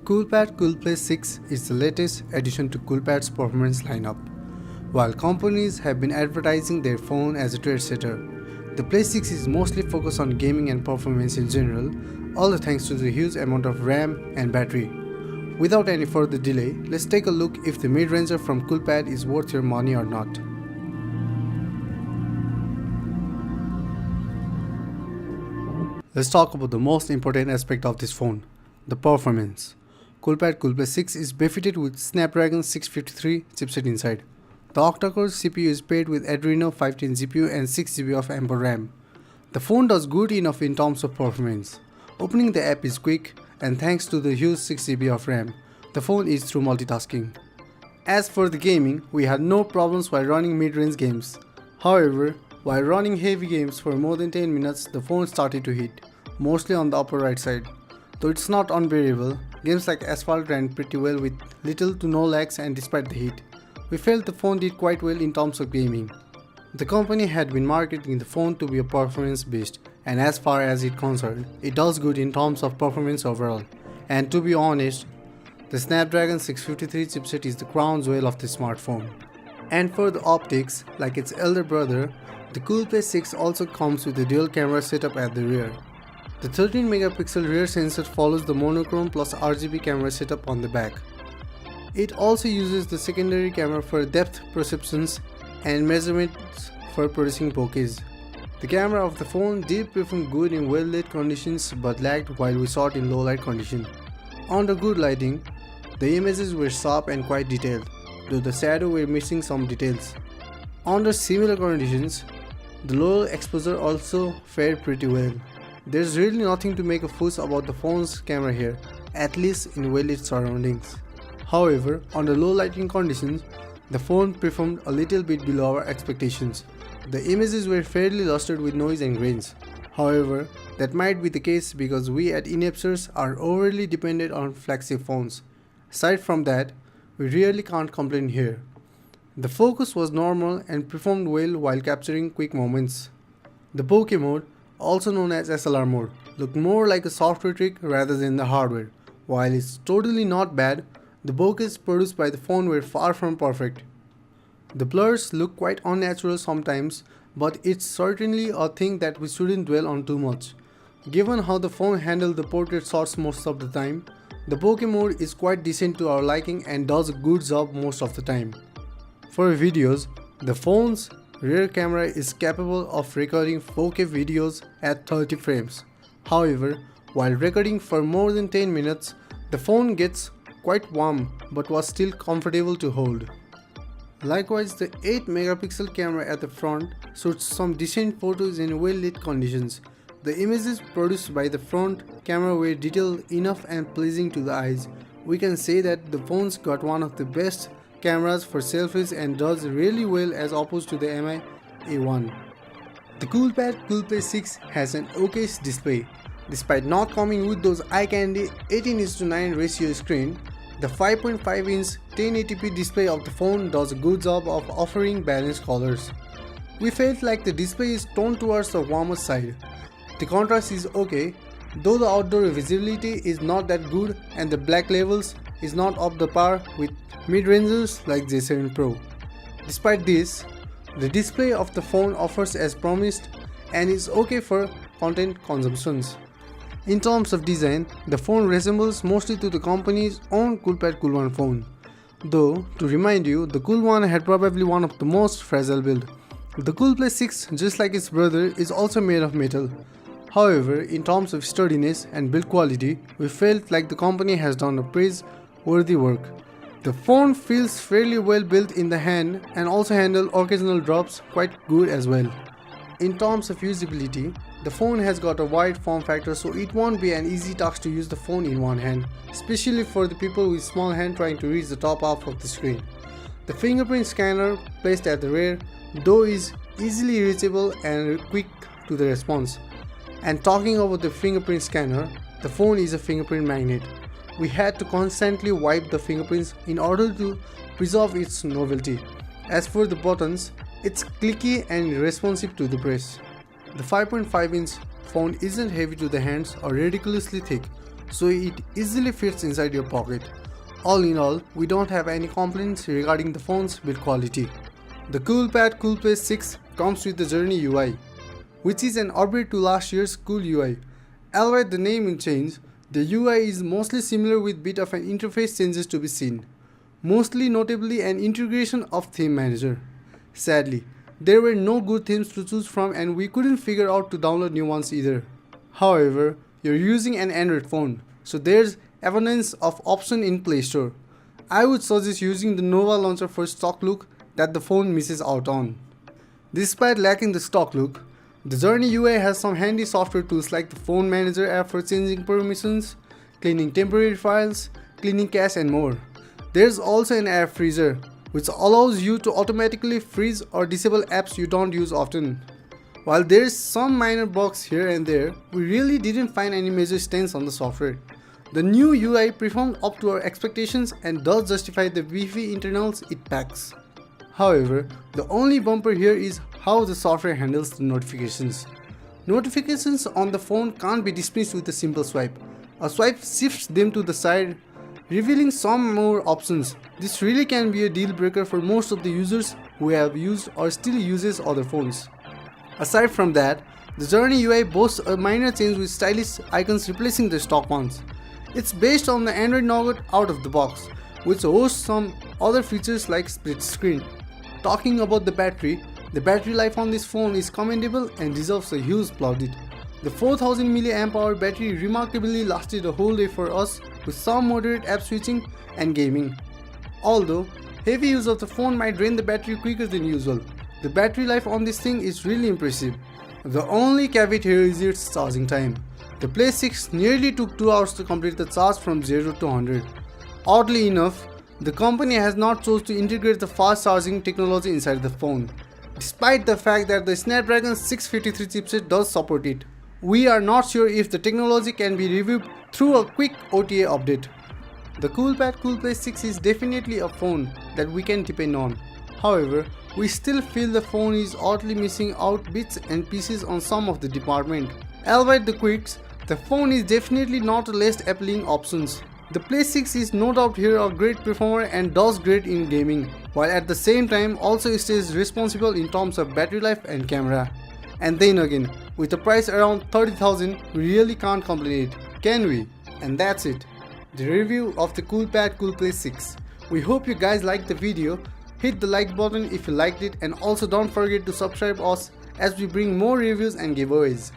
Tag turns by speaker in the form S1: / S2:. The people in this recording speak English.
S1: Coolpad Coolplay 6 is the latest addition to Coolpad's performance lineup. While companies have been advertising their phone as a trendsetter, the Play 6 is mostly focused on gaming and performance in general, all thanks to the huge amount of RAM and battery. Without any further delay, let's take a look if the mid-ranger from Coolpad is worth your money or not. Let's talk about the most important aspect of this phone, the performance. Coolpad Coolplay 6 is befitted with Snapdragon 653 chipset inside. The octa-core CPU is paired with Adreno 510 GPU and 6GB of amber RAM. The phone does good enough in terms of performance. Opening the app is quick, and thanks to the huge 6GB of RAM, the phone is through multitasking. As for the gaming, we had no problems while running mid-range games. However, while running heavy games for more than 10 minutes, the phone started to heat, mostly on the upper right side. Though it's not unbearable, games like Asphalt ran pretty well with little to no lags, and despite the heat, we felt the phone did quite well in terms of gaming. The company had been marketing the phone to be a performance beast, and as far as it's concerned, it does good in terms of performance overall. And to be honest, the Snapdragon 653 chipset is the crown jewel of the smartphone. And for the optics, like its elder brother, the Coolplay 6 also comes with a dual camera setup at the rear. The 13 megapixel rear sensor follows the monochrome plus RGB camera setup on the back. It also uses the secondary camera for depth perceptions and measurements for producing bokehs. The camera of the phone did perform good in well-lit conditions but lagged while we saw it in low light condition. Under good lighting, the images were sharp and quite detailed, though the shadow were missing some details. Under similar conditions, the low exposure also fared pretty well. There's really nothing to make a fuss about the phone's camera here, at least in well-lit surroundings. However, under low lighting conditions, the phone performed a little bit below our expectations. The images were fairly lustered with noise and grains. However, that might be the case because we at Enepsters are overly dependent on flagship phones. Aside from that, we really can't complain here. The focus was normal and performed well while capturing quick moments. The bokeh mode, also known as SLR mode, looked more like a software trick rather than the hardware. While it's totally not bad, the bokehs produced by the phone were far from perfect. The blurs look quite unnatural sometimes, but it's certainly a thing that we shouldn't dwell on too much. Given how the phone handled the portrait shots most of the time, the bokeh mode is quite decent to our liking and does a good job most of the time. For videos, the phone's rear camera is capable of recording 4K videos at 30 frames. However, while recording for more than 10 minutes, the phone gets quite warm but was still comfortable to hold. Likewise, the 8 megapixel camera at the front shoots some decent photos in well-lit conditions. The images produced by the front camera were detailed enough and pleasing to the eyes. We can say that the phone's got one of the best cameras for selfies and does really well as opposed to the Mi A1. The Coolpad Coolplay 6 has an okayish display. Despite not coming with those eye-candy 18:9 ratio screen, the 5.5-inch 1080p display of the phone does a good job of offering balanced colors. We felt like the display is toned towards the warmer side. The contrast is okay, though the outdoor visibility is not that good and the black levels is not up to par with mid-rangers like J7 Pro. Despite this, the display of the phone offers as promised and is okay for content consumptions. In terms of design, the phone resembles mostly to the company's own Coolpad Cool One phone. Though, to remind you, the Cool One had probably one of the most fragile build. The Coolplay 6, just like its brother, is also made of metal. However, in terms of sturdiness and build quality, we felt like the company has done a praiseworthy work. The phone feels fairly well built in the hand and also handles occasional drops quite good as well. In terms of usability, the phone has got a wide form factor, so it won't be an easy task to use the phone in one hand, especially for the people with small hand trying to reach the top half of the screen. The fingerprint scanner placed at the rear, though, is easily reachable and quick to the response. And talking about the fingerprint scanner, the phone is a fingerprint magnet. We had to constantly wipe the fingerprints in order to preserve its novelty. As for the buttons, it's clicky and responsive to the press. The 5.5-inch phone isn't heavy to the hands or ridiculously thick, so it easily fits inside your pocket. All in all, we don't have any complaints regarding the phone's build quality. The Coolpad Coolplay 6 comes with the Journey UI, which is an upgrade to last year's Cool UI. Albeit the name change, the UI is mostly similar with bit of an interface changes to be seen. Mostly notably an integration of theme manager. Sadly, there were no good themes to choose from and we couldn't figure out to download new ones either. However, you're using an Android phone, so there's abundance of option in Play Store. I would suggest using the Nova launcher for stock look that the phone misses out on. Despite lacking the stock look, the Journey UI has some handy software tools like the phone manager app for changing permissions, cleaning temporary files, cleaning cache and more. There's also an app freezer, which allows you to automatically freeze or disable apps you don't use often. While there's some minor bugs here and there, we really didn't find any major stains on the software. The new UI performed up to our expectations and does justify the beefy internals it packs. However, the only bumper here is how the software handles the notifications. Notifications on the phone can't be dismissed with a simple swipe. A swipe shifts them to the side, revealing some more options. This really can be a deal breaker for most of the users who have used or still uses other phones. Aside from that, the Journey UI boasts a minor change with stylish icons replacing the stock ones. It's based on the Android Nougat out of the box, which hosts some other features like split screen. Talking about the battery life on this phone is commendable and deserves a huge plaudit. The 4000 mAh battery remarkably lasted a whole day for us with some moderate app switching and gaming. Although, heavy use of the phone might drain the battery quicker than usual, the battery life on this thing is really impressive. The only caveat here is its charging time. The Play 6 nearly took 2 hours to complete the charge from 0 to 100. Oddly enough, the company has not chosen to integrate the fast charging technology inside the phone, despite the fact that the Snapdragon 653 chipset does support it. We are not sure if the technology can be reviewed through a quick OTA update. The Coolpad Coolplay 6 is definitely a phone that we can depend on. However, we still feel the phone is oddly missing out bits and pieces on some of the department. Albeit the quirks, the phone is definitely not the least appealing options. The Play 6 is no doubt here a great performer and does great in gaming, while at the same time also stays responsible in terms of battery life and camera. And then again, with a price around 30,000, we really can't complain it, can we? And that's it, the review of the Coolpad Coolplay 6. We hope you guys liked the video. Hit the like button if you liked it and also don't forget to subscribe us as we bring more reviews and giveaways.